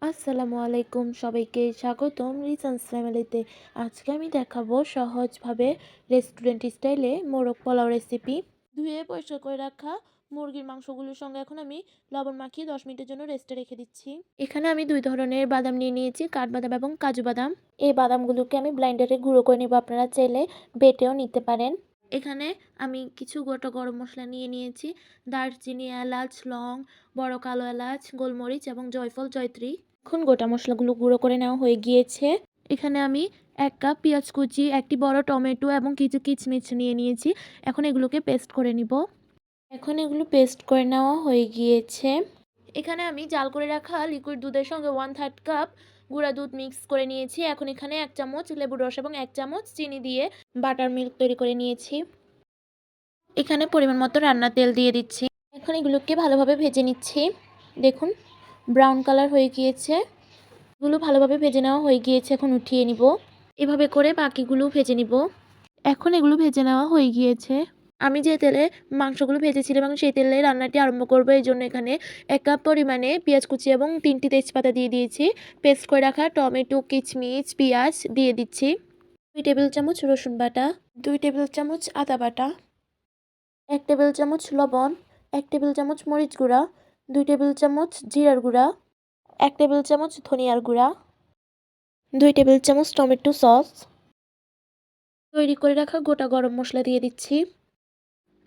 আসসালামু আলাইকুম, সবাইকে স্বাগতম রিসান্স ফ্যামিলিতে। আজকে আমি দেখাবো সহজভাবে রেস্টুরেন্ট স্টাইলে মোরগ পোলাও রেসিপি। ধুয়ে পরিষ্কার করে রাখা মুরগির মাংসগুলোর সঙ্গে এখন আমি লবণ মাখিয়ে 10 মিনিটের জন্য রেস্টে রেখে দিচ্ছি। এখানে আমি 2 ধরনের বাদাম নিয়ে নিয়েছি, কাঠবাদাম এবং কাজু বাদাম। এই বাদামগুলোকে আমি ব্লাইন্ডারে গুঁড়ো করে নেব, আপনারা চাইলে বেটেও নিতে পারেন। এখানে আমি কিছু গোটা গরম মশলা নিয়ে নিয়েছি, দারচিনি, এলাচ, লং, বড় কালো এলাচ, গোলমরিচ এবং জয়ফল, জয়ত্রী। এখন গোটা মশলাগুলো গুঁড়ো করে নেওয়া হয়ে গিয়েছে। এখানে আমি 1 কাপ পেঁয়াজ কুচি, একটি বড় টমেটো এবং কিছু কিচমিচ নিয়ে নিয়েছি। এখন এগুলোকে পেস্ট করে নিব। এখন এগুলো পেস্ট করে নেওয়া হয়ে গিয়েছে। এখানে আমি জাল করে রাখা লিকুইড দুধের সঙ্গে 1/3 কাপ গুঁড়া দুধ মিক্স করে নিয়েছি। এখন এখানে 1 চামচ লেবুর রস এবং 1 চামচ চিনি দিয়ে বাটার মিল্ক তৈরি করে নিয়েছি। এখানে পরিমাণ মতো রান্নার তেল দিয়ে দিচ্ছি। এখন এগুলোকে ভালোভাবে ভেজে নিচ্ছি। দেখুন ব্রাউন কালার হয়ে গিয়েছে। এগুলো ভালোভাবে ভেজে নেওয়া হয়ে গিয়েছে, এখন উঠিয়ে নিব। এভাবে করে বাকিগুলো ভেজে নিব। এখন এগুলো ভেজে নেওয়া হয়ে গিয়েছে। আমি যে তেলে মাংসগুলো ভেজেছিলাম এবং সেই তেলে রান্নাটি আরম্ভ করব, এই জন্য এখানে 1 কাপ পরিমাণে পেঁয়াজ কুচি এবং 3টি তেজপাতা দিয়ে দিয়েছি। পেস্ট করে রাখা টমেটো, কিচমিচ, পেঁয়াজ দিয়ে দিচ্ছি। 2 টেবিল চামচ রসুন বাটা, 2 টেবিল চামচ আদা বাটা, 1 টেবিল চামচ লবণ, 1 টেবিল চামচ মরিচ গুঁড়া, 2 টেবিল চামচ জিরার গুঁড়া, 1 টেবিল চামচ ধনিয়ার গুঁড়া, 2 টেবিল চামচ টমেটো সস, তৈরি করে রাখা গোটা গরম মশলা দিয়ে দিচ্ছি।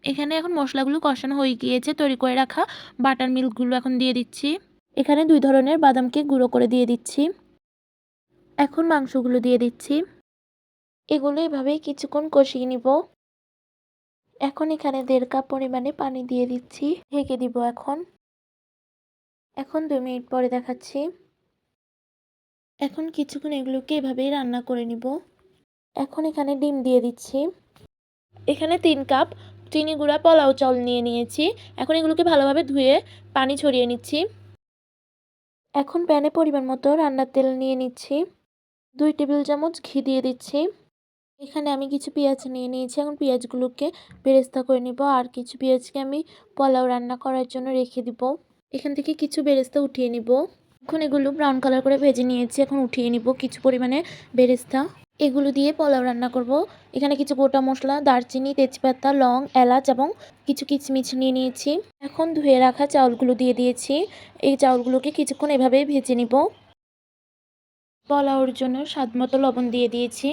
এখানে এখন মশলাগুলো কষানো হয়ে গিয়েছে। তৈরি করে রাখা বাটার মিল্কগুলো এখন দিয়ে দিচ্ছি। এখানে 2 ধরনের বাদামকে গুঁড়ো করে দিয়ে দিচ্ছি। এখন মাংসগুলো দিয়ে দিচ্ছি। এগুলো এভাবেই কিছুক্ষণ কষিয়ে নিব। এখন এখানে 1.5 কাপ পরিমাণে পানি দিয়ে দিচ্ছি। ঢেকে দিব এখন। এখন 2 মিনিট পরে দেখাচ্ছি। এখন কিছুক্ষণ এগুলোকে এভাবেই রান্না করে নিব। এখন এখানে ডিম দিয়ে দিচ্ছি। এখানে 3 কাপ চিনি গুঁড়া পোলাও চাল নিয়ে নিয়েছি। এখন এগুলোকে ভালোভাবে ধুয়ে পানি ছড়িয়ে নিচ্ছি। এখন প্যানে পরিমাণ মতো রান্নার তেল নিয়ে নিচ্ছি। 2 টেবিল চামচ ঘি দিয়ে দিচ্ছি। এখানে আমি কিছু পেঁয়াজ নিয়ে নিয়েছি। এখন পেঁয়াজগুলোকে বেরেস্তা করে নিব, আর কিছু পেঁয়াজকে আমি পোলাও রান্না করার জন্য রেখে দিব। এখান থেকে কিছু বেরেস্তা উঠিয়ে নিব। এখন এগুলো ব্রাউন কালার করে ভেজে নিয়েছি, এখন উঠিয়ে নিব কিছু পরিমাণে বেরেস্তা। এগুলো দিয়ে পোলাও রান্না করব। এখানে কিছু গোটা মশলা, দারচিনি, তেজপাতা, লং, এলাচ এবং কিছু কিচমিচ নিয়ে নিয়েছি। এখন ধুয়ে রাখা চাউলগুলো দিয়ে দিয়েছি। এই চাউলগুলোকে কিছুক্ষণ এভাবে ভেজে নিব। পোলাওর জন্য স্বাদমতো লবণ দিয়ে দিয়েছি।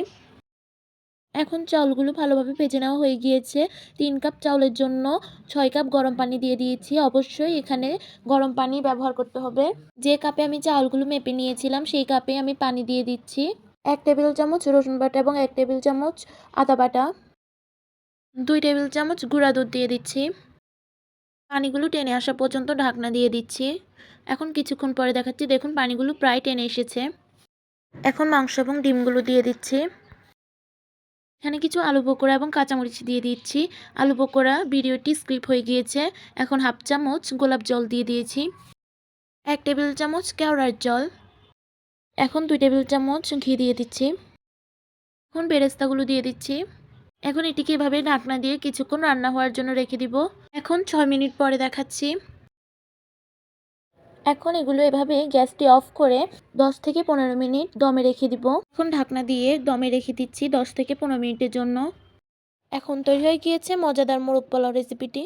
এখন চাউলগুলো ভালোভাবে ভেজে নেওয়া হয়ে গিয়েছে। 3 কাপ চাউলের জন্য 6 কাপ গরম পানি দিয়ে দিয়েছি। অবশ্যই এখানে গরম পানি ব্যবহার করতে হবে। যে কাপে আমি চাউলগুলো মেপে নিয়েছিলাম সেই কাপে আমি পানি দিয়ে দিচ্ছি। 1 টেবিল চামচ রসুন বাটা এবং 1 টেবিল চামচ আদা বাটা, 2 টেবিল চামচ গুঁড়া দুধ দিয়ে দিচ্ছি। পানিগুলো টেনে আসা পর্যন্ত ঢাকনা দিয়ে দিচ্ছি। এখন কিছুক্ষণ পরে দেখাচ্ছি, দেখুন পানিগুলো প্রায় টেনে এসেছে। এখন মাংস এবং ডিমগুলো দিয়ে দিচ্ছি। এখানে কিছু আলু পকোড়া এবং কাঁচামরিচ দিয়ে দিচ্ছি। আলু পকোড়া ভিডিওটি স্কিপ হয়ে গিয়েছে। এখন হাফ চামচ গোলাপ জল দিয়ে দিয়েছি। 1 টেবিল চামচ কেওড়ার জল। এখন 2 টেবিল চামচ ঘি দিয়ে দিচ্ছি। এখন বেরেস্তাগুলো দিয়ে দিচ্ছি। এখন এটিকে এভাবে ঢাকনা দিয়ে কিছুক্ষণ রান্না হওয়ার জন্য রেখে দিব। এখন 6 মিনিট পরে দেখাচ্ছি। এখন এগুলো এভাবে গ্যাসটি অফ করে 10 থেকে 15 মিনিট দমে রেখে দিব। এখন ঢাকনা দিয়ে দমে রেখে দিচ্ছি 10 থেকে 15 মিনিটের জন্য। এখন তৈরি হয়ে গিয়েছে মজাদার মোরগ পোলাও রেসিপিটি।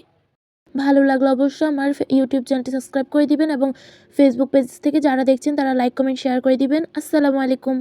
ভালো লাগলে অবশ্যই আমার ইউটিউব চ্যানেলটি সাবস্ক্রাইব করে দিবেন এবং ফেসবুক পেজ থেকে যারা দেখছেন তারা লাইক, কমেন্ট, শেয়ার করে দিবেন। আসসালামু আলাইকুম।